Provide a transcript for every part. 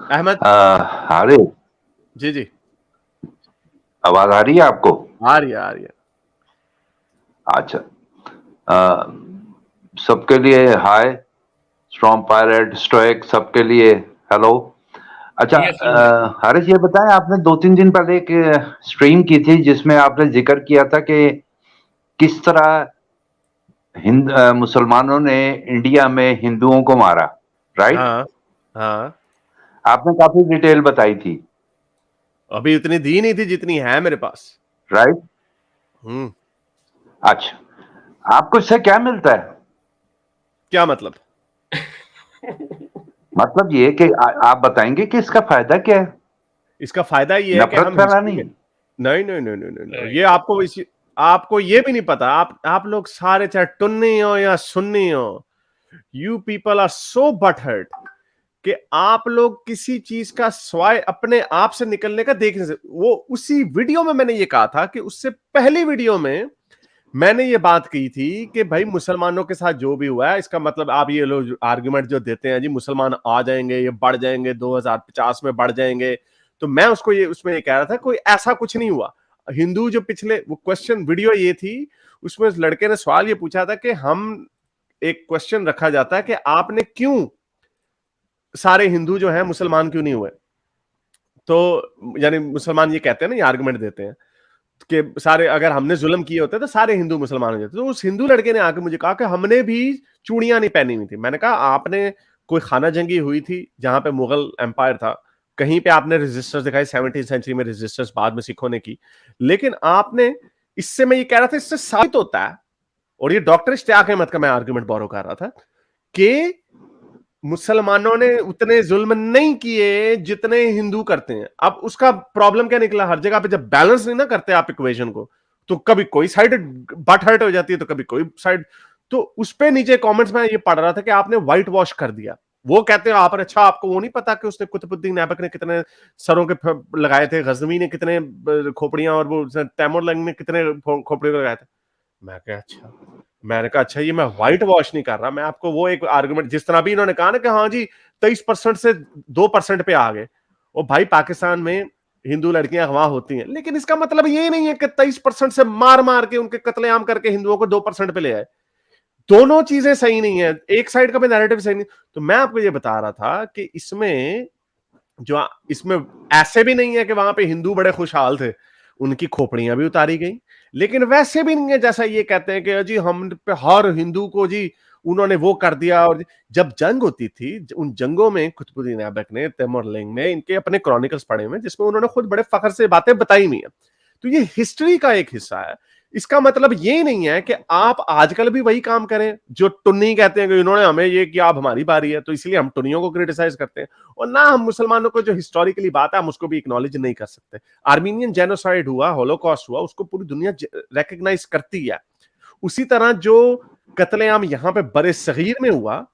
अहमद। अरे, जी जी, आवाज आ रही है आपको? आ रही है आ रही है। अच्छा। अ, सबके लिए हाय, स्ट्रॉन्ग पायलट स्टोइक सबके लिए हेलो। अच्छा, ये सुन रहे। हारिस ये बताएं, आपने 2-3 दिन पहले एक स्ट्रीम की थी जिसमें आपने जिक्र किया था कि किस तरह मुसलमानों ने इंडिया में हिंदुओं को मारा, राइट? हाँ हाँ, आपने काफी डिटेल बताई थी, अभी उतनी दी नहीं थी जितनी है मेरे पास। राइट? हम्म। अच्छा, आपको इससे क्या मिलता है? क्या मतलब? मतलब ये कि आप बताएंगे कि इसका फायदा क्या है? इसका फायदा ये है कि नफरत हम हिस्ट्री फैलानी? में। नहीं नहीं नहीं नहीं नहीं नहीं, ये राइट। आपको ये भी नहीं पता। आप लोग सारे, चाहे टुन्नी हो या सुन्नी हो, you people are so butthurt कि आप लोग किसी चीज का स्वाय अपने आप से निकलने का देख नहीं सकते। वो उसी वीडियो में मैंने ये कहा था कि उससे पहली वीडियो में मैंने ये बात की थी कि भाई मुसलमानों के साथ जो भी हुआ है, इसका मतलब आप ये लोग आर्गुमेंट जो देते हैं जी मुसलमान आ जाएंगे, ये बढ़ जाएंगे, 2050 में बढ़ जाएंगे, तो मैं उसको ये उसमें ये कह रहा था कोई ऐसा कुछ नहीं हुआ। हिंदू जो पिछले वो क्वेश्चन वीडियो ये थी, उसमें उस लड़के ने सवाल ये पूछा था कि हम, एक क्वेश्चन रखा जाता है कि आपने क्यों, सारे हिंदू जो है मुसलमान क्यों नहीं हुए? तो यानी मुसलमान ये कहते हैं ना, ये आर्गुमेंट देते हैं कि सारे, अगर हमने जुल्म किए होते तो सारे हिंदू मुसलमान हो जाते। तो उस हिंदू लड़के ने आके मुझे कहा कि हमने भी चूड़ियां नहीं पहनी हुई थी। मैंने कहा आपने, कोई खाना जंगी हुई थी जहां पे मुगल एम्पायर था, कहीं पे आपने रेजिस्टर्स दिखाई, 17वीं सेंचुरी में रेजिस्टर्स बाद में सिखों ने की, लेकिन आपने, इससे मैं ये कह रहा था इससे साबित होता है, और ये डॉक्टर इश्तियाक अहमद का मैं आर्गुमेंट बोरो कर रहा था कि मुसलमानों ने उतने जुल्म नहीं किए जितने हिंदू करते हैं। अब उसका प्रॉब्लम क्या निकला, हर जगह पे जब बैलेंस नहीं ना करते आप इक्वेशन को, तो कभी कोई साइड बट हर्ट हो जाती है तो कभी कोई साइड। तो उस पे नीचे कमेंट्स में ये पढ़ रहा था कि आपने व्हाइट वॉश कर दिया। वो कहते हैं आप, अच्छा आपको वो नहीं पता कि उसने कुतुबुद्दीन ऐबक ने कितने सरों के लगाए थे, गजनवी ने कितने खोपड़ियां, और वो तैमूरलंग ने कितने खोपड़ियों लगाए थे। मैं कहा अच्छा, मैंने कहा अच्छा, ये मैं व्हाइट वॉश नहीं कर रहा, मैं आपको वो एक आर्गुमेंट, जिस तरह भी इन्होंने कहा ना कि हाँ जी 23% से 2% पे आ गए, और भाई पाकिस्तान में हिंदू लड़कियां अगवा होती हैं, लेकिन इसका मतलब ये नहीं है कि 23% से मार मार के उनके कत्लेआम करके हिंदुओं को 2% पे ले आए। दोनों चीजें सही नहीं है, एक साइड का भी नैरेटिव सही नहीं। तो मैं आपको ये बता रहा था कि इसमें ऐसे भी नहीं है कि वहां पे हिंदू बड़े खुशहाल थे, उनकी खोपड़ियां भी उतारी गई, लेकिन वैसे भी नहीं है जैसा ये कहते हैं कि जी हम पे हर हिंदू को जी उन्होंने वो कर दिया। और जब जंग होती थी, उन जंगों में कुतुबुद्दीन ऐबक ने, तैमूरलंग ने, इनके अपने क्रॉनिकल्स पढ़े हुए जिसमें उन्होंने खुद बड़े फख्र से बातें बताई हुई है। तो ये हिस्ट्री का एक हिस्सा है। इसका मतलब ये नहीं है कि आप आजकल भी वही काम करें जो टुन्नी कहते हैं कि इन्होंने हमें ये किया, अब हमारी बारी है, तो इसलिए हम टुन्नियों को क्रिटिसाइज करते हैं। और ना हम मुसलमानों को जो हिस्टोरिकली बात है हम उसको भी एक्नॉलेज नहीं कर सकते। आर्मीनियन जेनोसाइड हुआ, होलोकॉस्ट हुआ, उसको पूरी दुनिया रिकॉग्नाइज करती है। उसी तरह जो कत्लेआम यहां पे बड़े सगीर में हुआ,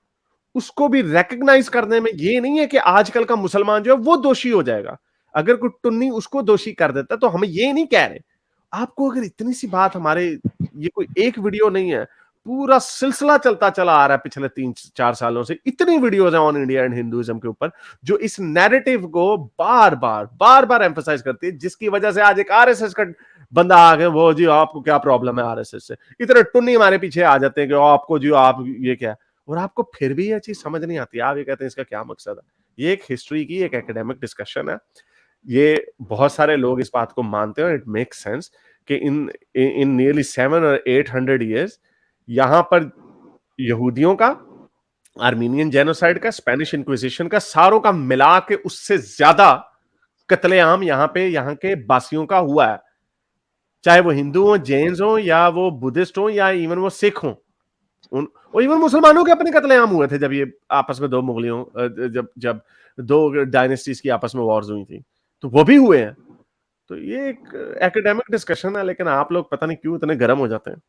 उसको भी रिकॉग्नाइज करने में ये नहीं है कि आजकल का मुसलमान जो है वो दोषी हो जाएगा। अगर कोई टुन्नी उसको दोषी कर देता तो हम ये नहीं कह रहे। आपको अगर इतनी सी बात, हमारे ये कोई एक वीडियो नहीं है, पूरा सिलसिला चलता चला आ रहा है पिछले 3-4 सालों से, इतनी वीडियोज हैं ऑन इंडिया एंड हिंदुइज्म के ऊपर जो इस नैरेटिव को बार बार एम्फसाइज करती है, जिसकी वजह से आज एक आरएसएस का बंदा आ गया, वो जी आपको क्या प्रॉब्लम है आरएसएस से, इतने टुन्नी हमारे पीछे आ जाते हैं कि आपको जी आप ये क्या, और आपको फिर भी यह चीज समझ नहीं आती। आप ये कहते हैं इसका क्या मकसद है। ये एक हिस्ट्री की एक एकेडमिक डिस्कशन है। ये बहुत सारे लोग इस बात को मानते हैं, इट मेक्स सेंस कि इन इन नियरली 700 or 800 years यहां पर यहूदियों का, आर्मीनियन जेनोसाइड का, स्पेनिश इंक्विजिशन का, सारों का मिला के उससे ज्यादा कत्लेआम यहां पे यहाँ के बासियों का हुआ है। चाहे वो हिंदू हो, जैन हो, या वो बुद्धिस्ट हो, या इवन वो सिख हो, और इवन मुसलमानों के अपने कत्लेआम हुए थे जब ये आपस में दो मुगलियों, जब जब दो डायनेस्टीज की आपस में वॉर्स हुई थी, तो वो भी हुए हैं। तो ये एक एकेडमिक डिस्कशन है, लेकिन आप लोग पता नहीं क्यों इतने गर्म हो जाते हैं।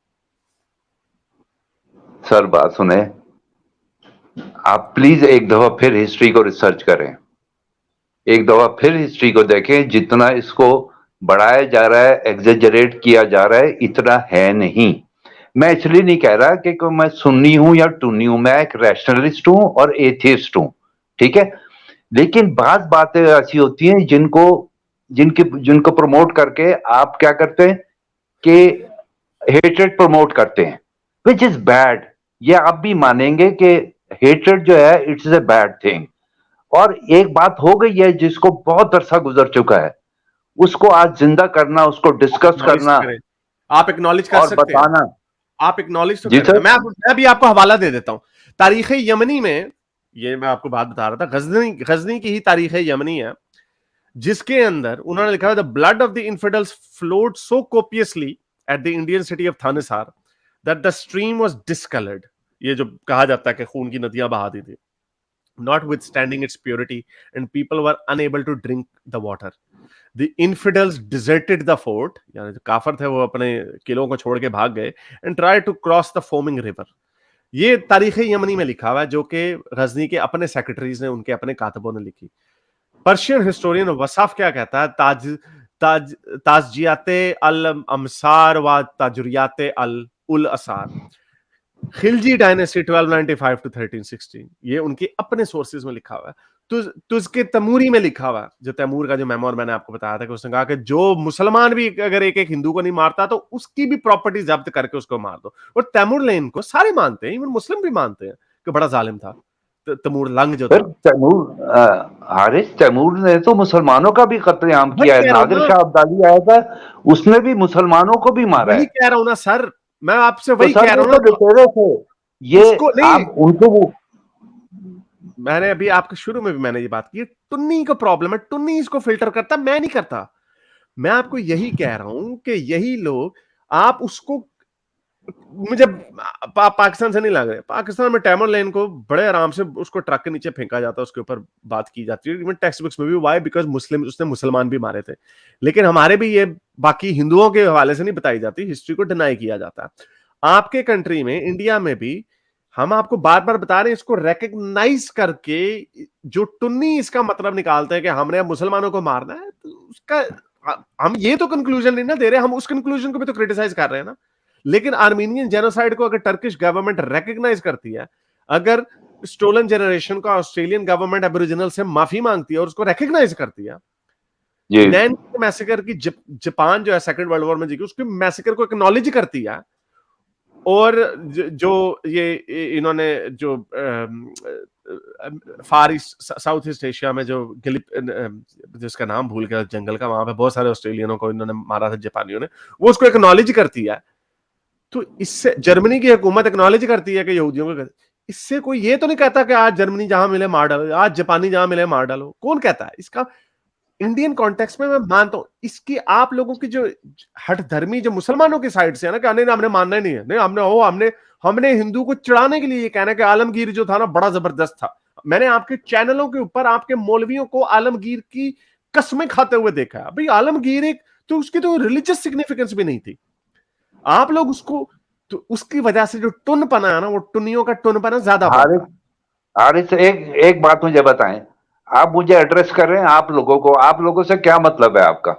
सर बात सुने, आप प्लीज एक दफा फिर हिस्ट्री को रिसर्च करें, एक दफा फिर हिस्ट्री को देखें। जितना इसको बढ़ाया जा रहा है, एग्जेजरेट किया जा रहा है, इतना है नहीं। मैं इसलिए नहीं कह रहा कि मैं सुन्नी हूं या टुन्नी हूं, मैं एक रैशनलिस्ट हूं और एथियस्ट हूं, ठीक है? लेकिन बात बातें ऐसी होती हैं जिनको प्रमोट करके आप क्या करते हैं कि हेट्रेड प्रमोट करते हैं, विच इज बैड। ये आप भी मानेंगे कि हेट्रेड जो है इट्स ए बैड थिंग। और एक बात हो गई है जिसको बहुत अरसा गुजर चुका है, उसको आज जिंदा करना, उसको डिस्कस एक्नॉलेज करना करें, आप एक्नॉलेज कर और सकते हैं, बताना। आप एक्नॉलेज तो जी करें ना। सर। मैं भी आपको हवाला दे देता हूं तारीख यमनी में। ये मैं आपको बात बता रहा था, गजनी की ही तारीख यमनी है, जिसके अंदर उन्होंने लिखा है the blood of the infidels flowed so copiously at the Indian city of Thanesar that the stream was discoloured. ये जो कहा जाता है कि खून की नदियां बहा दी थी, notwithstanding its purity, and people were unable to drink the water. The infidels deserted the fort, यानी जो काफर थे वो अपने किलों को छोड़ के भाग गए, and tried to cross the foaming river. ये तारीख यमनी में लिखा हुआ है, जो कि गजनी के अपने सेक्रेटरीज ने, उनके अपने कातबों ने लिखी। पर्शियन हिस्टोरियन वसाफ क्या कहता है, ताजियाते अल अमसार व ताजुरियाते अल उल असार, खिलजी डायनेस्टी 1295 टू 1316, ये उनके अपने सोर्सेज में लिखा हुआ है। तुझके तमूरी में लिखा हुआ है, जो तैमूर का जो मेमोर मैंने आपको बताया था, कि उसने कहा कि जो मुसलमान भी अगर एक एक हिंदू को नहीं मारता तो उसकी भी प्रॉपर्टी जब्त करके उसको मार दो। और तैमूर लेन को सारे मानते हैं, इवन मुस्लिम भी मानते हैं कि बड़ा जालिम था तैमूर लंग जो फिर था। हारिस तैमूर ने तो मुसलमानों का भी कत्लेआम वही किया है। कह रहा हूं नादिर ना, शाह अब्दाली आया था, उसने भी मुसलमानों को भी मारा वही है। कह रहा हूं ना सर, मैं आपसे तो वही सर कह रहा वो हूं ना। तो तो लुटेरे थे। ये उसको नहीं, आप उनको मैंने अभी आपके शुरू में भी मैंने ये बात की, टुन्नी का प्रॉब्लम है, टुन्नी इसको फिल्टर करता, मैं नहीं करता। मैं आपको यही कह रहा हूं कि यही लोग, आप उसको, मुझे पाकिस्तान से नहीं लग रहे, पाकिस्तान में टैमर लेन को बड़े आराम से उसको ट्रक के नीचे फेंका जाता है, उसके ऊपर बात की जाती है, इवन टेक्स्ट बुक्स में भी। वाई? बिकॉज मुस्लिम, उसने मुसलमान भी मारे थे। लेकिन हमारे भी ये बाकी हिंदुओं के हवाले से नहीं बताई जाती, हिस्ट्री को डिनाई किया जाता है। आपके कंट्री में, इंडिया में भी, हम आपको बार बार बता रहे हैं, इसको रिकग्नाइज करके जो टुन्नी इसका मतलब निकालते हैं कि हमने अब मुसलमानों को मारना है, तो उसका हम ये तो कंक्लूजन नहीं ना दे रहे, हम उस कंक्लूजन को भी तो क्रिटिसाइज कर रहे हैं ना। लेकिन आर्मीनियन जेनोसाइड को अगर टर्किश गवर्नमेंट रिकग्नाइज करती है, अगर स्टोलन जनरेशन का ऑस्ट्रेलियन गवर्नमेंट एबोरिजिनल से माफी मांगती है और उसको रिकग्नाइज करती है, जी नैन मैसेकर की जापान जो है सेकंड वर्ल्ड वॉर में जी, उसकी मैसेकर को एक्नॉलेज करती है। और जो ये इन्होंने जो फार ईस्ट साउथ ईस्ट एशिया में जो गिलिप, जिसका नाम भूल गया, जंगल का, वहां पे बहुत सारे ऑस्ट्रेलियनों को इन्होंने मारा था जापानियों ने, वो उसको एक्नॉलेज करती है। तो इससे जर्मनी की हुकूमत एक्नॉलेज करती है कि यहूदियों को, इससे कोई ये तो नहीं कहता कि आज जर्मनी जहां मिले मार डालो, आज जापानी जहां मिले मार डालो। कौन कहता है इसका? इंडियन कॉन्टेक्स्ट में मैं मानता हूं इसकी, आप लोगों की जो हठ धर्मी जो मुसलमानों की साइड से है ना, कि नहीं हमने मानना ही नहीं है, नहीं हमने हिंदू को चिढ़ाने के लिए ये कहना कि आलमगीर जो था ना बड़ा जबरदस्त था। मैंने आपके चैनलों के ऊपर आपके मौलवियों को आलमगीर की कस्में खाते हुए देखा है। भाई आलमगीर एक, तो उसकी तो रिलीजियस सिग्निफिकेंस भी नहीं थी। आप लोग उसको, तो उसकी वजह से जो टुन पना है ना, वो टुनियों का टुन पना ज्यादा हारिस पड़ता है। हारिस एक एक बात मुझे बताएं। आप मुझे एड्रेस कर रहे हैं, आप लोगों से क्या मतलब है आपका?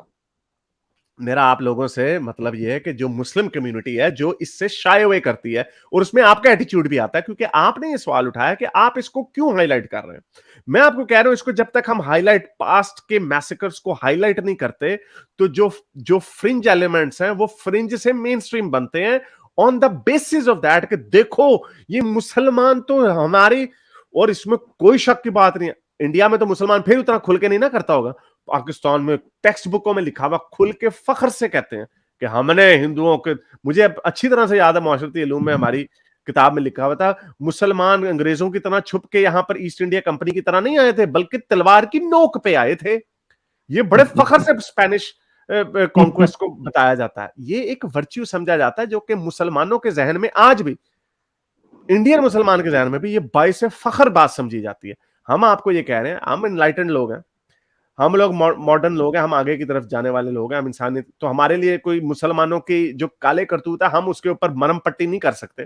मेरा आप लोगों से मतलब यह है कि जो मुस्लिम कम्युनिटी है जो इससे शाय अवे करती है, और उसमें आपका एटीट्यूड भी आता है, क्योंकि आपने ये सवाल उठाया कि आप इसको क्यों हाईलाइट कर रहे हैं। मैं आपको कह रहा हूं, इसको जब तक हम हाईलाइट, पास्ट के मैसेकर्स को हाईलाइट नहीं करते, तो जो जो फ्रिंज एलिमेंट्स हैं वो फ्रिंज से मेन स्ट्रीम बनते हैं, on the basis of that कि देखो ये मुसलमान तो हमारी, और इसमें कोई शक की बात नहीं है, इंडिया में तो मुसलमान फिर उतना खुल के नहीं ना करता होगा। पाकिस्तान में टेक्स्ट बुकों में लिखा हुआ, खुल के फख्र से कहते हैं कि हमने हिंदुओं के, मुझे अच्छी तरह से याद है, माशरती इल्म में हमारी किताब में लिखा हुआ था, मुसलमान अंग्रेजों की तरह छुप के यहां पर ईस्ट इंडिया कंपनी की तरह नहीं आए थे, बल्कि तलवार की नोक पे आए थे। ये बड़े फख्र से स्पेनिश कॉन्क्वेस्ट को बताया जाता है। ये एक वर्च्यू समझा जाता है, जो कि मुसलमानों के जहन में आज भी, इंडियन मुसलमान के जहन में भी, ये बाइस फख्र बात समझी जाती है। हम आपको ये कह रहे हैं, हम इनलाइटेंड लोग हैं, हम लोग मॉडर्न लोग हैं, हम आगे की तरफ जाने वाले लोग हैं, हम इंसानियत, तो हमारे लिए कोई मुसलमानों की जो काले करतूत है, हम उसके ऊपर मरम पट्टी नहीं कर सकते।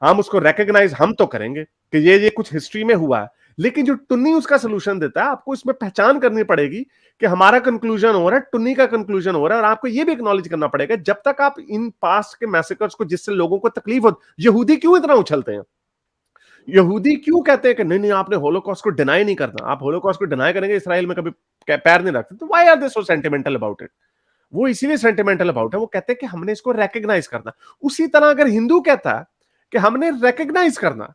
हम उसको रिकॉग्नाइज हम तो करेंगे कि ये कुछ हिस्ट्री में हुआ है, लेकिन जो टुन्नी उसका सोल्यूशन देता है, आपको इसमें पहचान करनी पड़ेगी कि हमारा कंक्लूजन हो रहा है, टुन्नी का कंक्लूजन हो रहा है, और आपको ये भी एक्नॉलेज करना पड़ेगा, जब तक आप इन पास्ट के मैसेकर्स को, जिससे लोगों को तकलीफ हो, यहूदी क्यों इतना उछलते हैं, यहूदी क्यों कहते हैं कि नहीं नहीं आपने होलोकॉस्ट को डिनाई नहीं करना, आप होलोकॉस्ट को डिनाई करेंगे इसराइल में कभी पैर नहीं रखते, तो why are they so sentimental about it? वो इसीलिए सेंटिमेंटल अबाउट है, वो कहते हैं कि हमने इसको रिकॉग्नाइज करना। उसी तरह अगर हिंदू कहता है कि हमने रिकॉग्नाइज करना,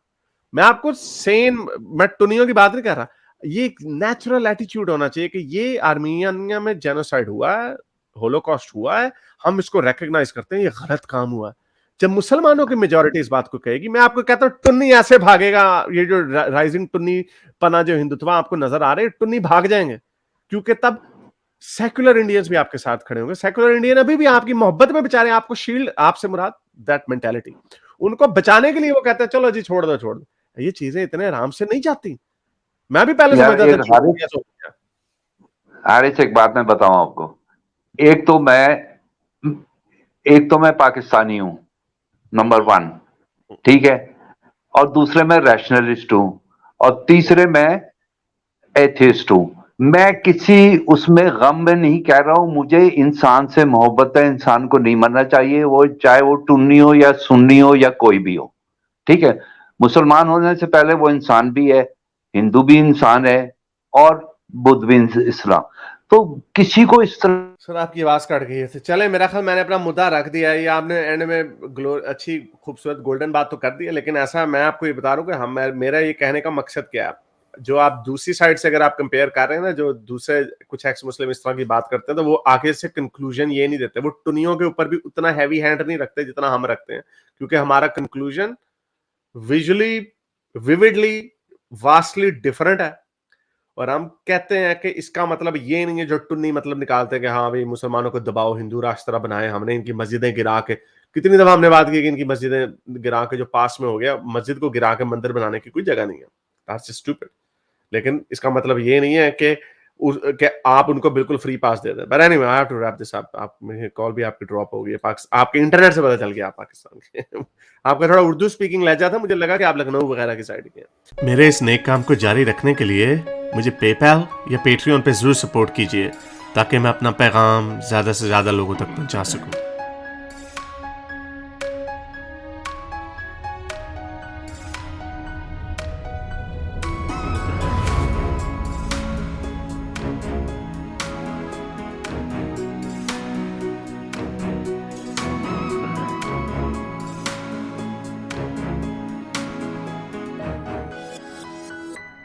मैं आपको सेम, मैं टुनियों की बात नहीं कर रहा, ये एक नेचुरल एटीट्यूड होना चाहिए कि ये आर्मीनिया में जेनोसाइड हुआ है, होलोकॉस्ट हुआ है, हम इसको रिकॉग्नाइज करते हैं, ये गलत काम हुआ है। जब मुसलमानों की मेजोरिटी इस बात को कहेगी, मैं आपको कहता हूं टुन्नी ऐसे भागेगा, ये जो राइजिंग टुन्नी पना जो हिंदुत्व आपको नजर आ रहे हैं, टुन्नी भाग जाएंगे, क्योंकि तब सेक्युलर इंडियंस भी आपके साथ खड़े होंगे। सेक्युलर इंडियन अभी भी आपकी मोहब्बत में बेचारे आपको शील्ड, आपसे मुराद दैट मेंटालिटी, उनको बचाने के लिए वो कहते हैं चलो जी छोड़ दो छोड़ दो। ये चीजें इतने आराम से नहीं जाती। मैं भी पहले यार समझता था एक हारिस एक बात मैं बताऊं आपको, एक तो मैं पाकिस्तानी हूं, नंबर 1, ठीक है, और दूसरे मैं रैशनलिस्ट हूं, और तीसरे मैं एथिस्ट हूं। मैं किसी उसमें गम में नहीं कह रहा हूं, मुझे इंसान से मोहब्बत है, इंसान को नहीं मरना चाहिए, वो चाहे वो टुन्नी हो या सुन्नी हो या कोई भी हो, ठीक है। मुसलमान होने से पहले वो इंसान भी है, हिंदू भी इंसान है, और बुद्ध भी इस्लाम, तो किसी को इस तरह। सर आपकी आवाज कट गई है। चले, मेरा ख्याल मैंने अपना मुद्दा रख दिया है, ये आपने एंड में अच्छी खूबसूरत गोल्डन बात तो कर दी है, लेकिन ऐसा मैं आपको ये बता रहा हूँ कि हम, मेरा ये कहने का मकसद क्या है, जो आप दूसरी साइड से अगर आप कंपेयर कर रहे हैं ना, जो दूसरे कुछ एक्स मुस्लिम इस तरह की बात करते हैं, तो वो आगे से कंक्लूजन ये नहीं देते, वो टुनियों के ऊपर भी उतना हैवी हैंड नहीं रखते जितना हम रखते हैं, क्योंकि हमारा conclusion visually, vividly, vastly different है। और हम कहते हैं कि इसका मतलब ये नहीं है, जो टुन्नी मतलब निकालते हैं कि हाँ भाई मुसलमानों को दबाओ, हिंदू राष्ट्र बनाए हमने, इनकी मस्जिदें गिरा के, कितनी दफा हमने बात की कि इनकी मस्जिदें गिरा के, जो पास में हो गया, मस्जिद को गिरा के मंदिर बनाने की कोई जगह नहीं है, दैट्स स्टूपिड। लेकिन इसका मतलब ये नहीं है कि आप उनको बिल्कुल फ्री पास दे दें। But anyway, I have to wrap this up. आप, मेरी कॉल भी आपकी ड्रॉप हो गई है, आपके इंटरनेट से पता चल गया आप पाकिस्तान के आपका थोड़ा उर्दू स्पीकिंग लहजा था, मुझे लगा कि आप लखनऊ वगैरह की साइड के हैं। मेरे इस नेक काम को जारी रखने के लिए मुझे पेपैल या पेट्रियन पे जरूर सपोर्ट कीजिए, ताकि मैं अपना पैगाम ज्यादा से ज्यादा लोगों तक पहुंचा सकूं।